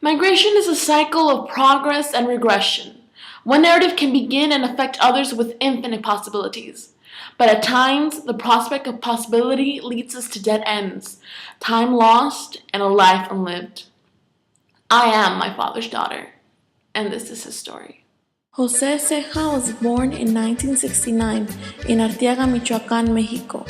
Migration is a cycle of progress and regression. One narrative can begin and affect others with infinite possibilities. But at times, the prospect of possibility leads us to dead ends, time lost, and a life unlived. I am my father's daughter, and this is his story. José Ceja was born in 1969 in Arteaga, Michoacán, Mexico.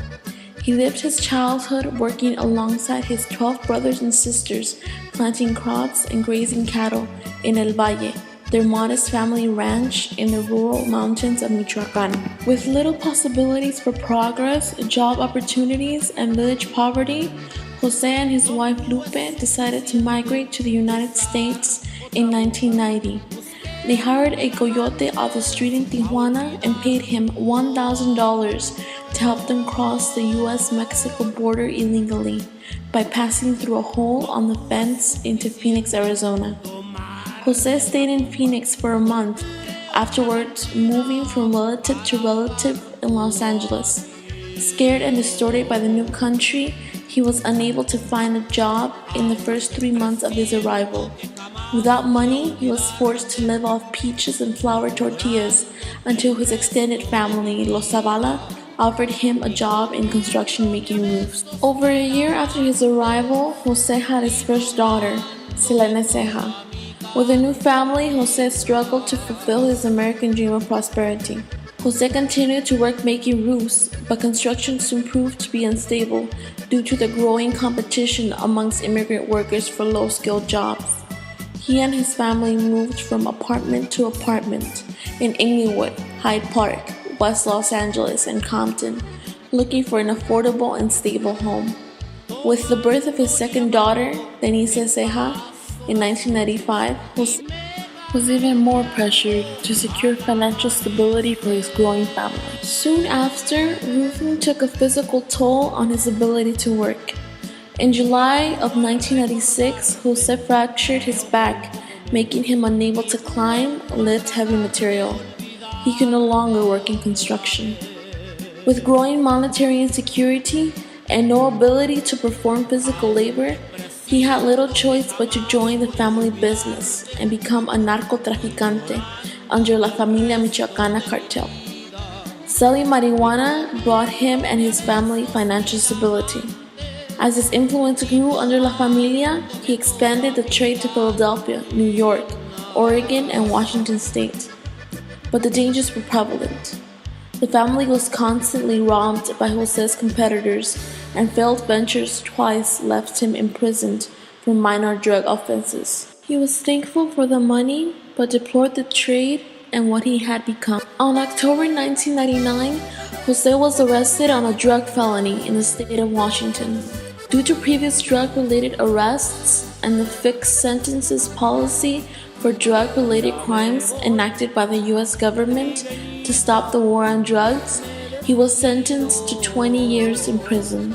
He lived his childhood working alongside his 12 brothers and sisters, planting crops and grazing cattle in El Valle, their modest family ranch in the rural mountains of Michoacán. With little possibilities for progress, job opportunities, and village poverty, Jose and his wife Lupe decided to migrate to the United States in 1990. They hired a coyote off the street in Tijuana and paid him $1,000 to help them cross the US-Mexico border illegally by passing through a hole on the fence into Phoenix, Arizona. Jose stayed in Phoenix for a month, afterwards moving from relative to relative in Los Angeles. Scared and distorted by the new country, he was unable to find a job in the first 3 months of his arrival. Without money, he was forced to live off peaches and flour tortillas until his extended family, Los Zavala, offered him a job in construction making roofs. Over a year after his arrival, Jose had his first daughter, Ceja. With a new family, Jose struggled to fulfill his American dream of prosperity. Jose continued to work making roofs, but construction soon proved to be unstable due to the growing competition amongst immigrant workers for low-skilled jobs. He and his family moved from apartment to apartment in Inglewood, Hyde Park, West Los Angeles, and Compton, looking for an affordable and stable home. With the birth of his second daughter, Denise Ceja, in 1995, Jose was even more pressured to secure financial stability for his growing family. Soon after, roofing took a physical toll on his ability to work. In July of 1996, Jose fractured his back, making him unable to climb, lift heavy material. He could no longer work in construction. With growing monetary insecurity and no ability to perform physical labor, he had little choice but to join the family business and become a narcotraficante under La Familia Michoacana cartel. Selling marijuana brought him and his family financial stability. As his influence grew under La Familia, he expanded the trade to Philadelphia, New York, Oregon, and Washington State. But the dangers were prevalent. The family was constantly robbed by Jose's competitors, and failed ventures twice left him imprisoned for minor drug offenses. He was thankful for the money, but deplored the trade and what he had become. On October 1999, Jose was arrested on a drug felony in the state of Washington. Due to previous drug-related arrests and the fixed sentences policy for drug-related crimes enacted by the US government to stop the war on drugs, he was sentenced to 20 years in prison.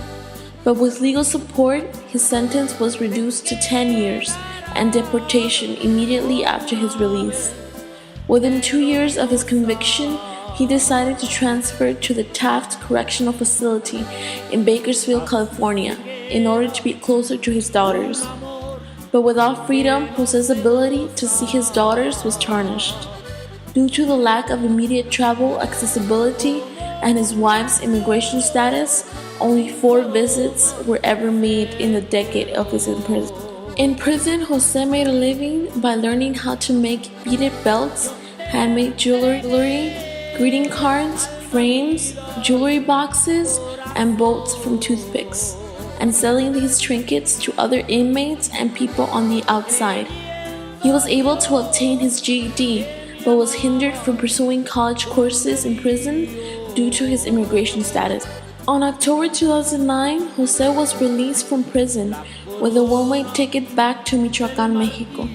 But with legal support, his sentence was reduced to 10 years and deportation immediately after his release. Within 2 years of his conviction, he decided to transfer to the Taft Correctional Facility in Bakersfield, California, in order to be closer to his daughters. But without freedom, Jose's ability to see his daughters was tarnished. Due to the lack of immediate travel accessibility and his wife's immigration status, only 4 visits were ever made in the decade of his imprisonment. In prison, Jose made a living by learning how to make beaded belts, handmade jewelry, greeting cards, frames, jewelry boxes, and bolts from toothpicks, and selling these trinkets to other inmates and people on the outside. He was able to obtain his GED, but was hindered from pursuing college courses in prison due to his immigration status. On October 2009, Jose was released from prison with a one-way ticket back to Michoacán, Mexico.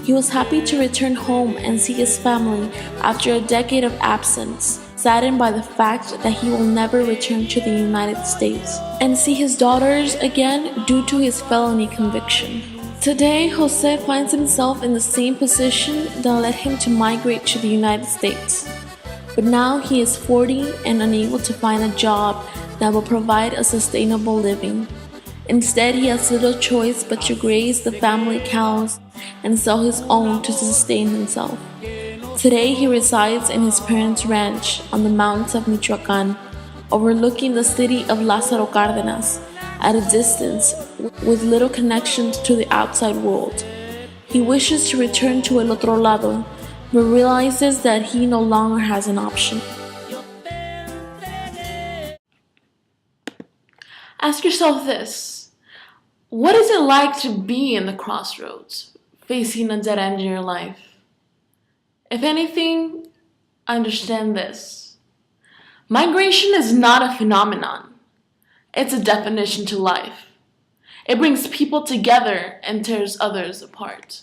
He was happy to return home and see his family after a decade of absence, saddened by the fact that he will never return to the United States and see his daughters again due to his felony conviction. Today, Jose finds himself in the same position that led him to migrate to the United States. But now he is 40 and unable to find a job that will provide a sustainable living. Instead, he has little choice but to graze the family cows and sell his own to sustain himself. Today he resides in his parents' ranch on the mountains of Michoacan, overlooking the city of Lázaro Cárdenas at a distance with little connection to the outside world. He wishes to return to El Otro Lado, but realizes that he no longer has an option. Ask yourself this: what is it like to be in the crossroads, facing a dead end in your life? If anything, understand this: migration is not a phenomenon, it's a definition to life. It brings people together and tears others apart.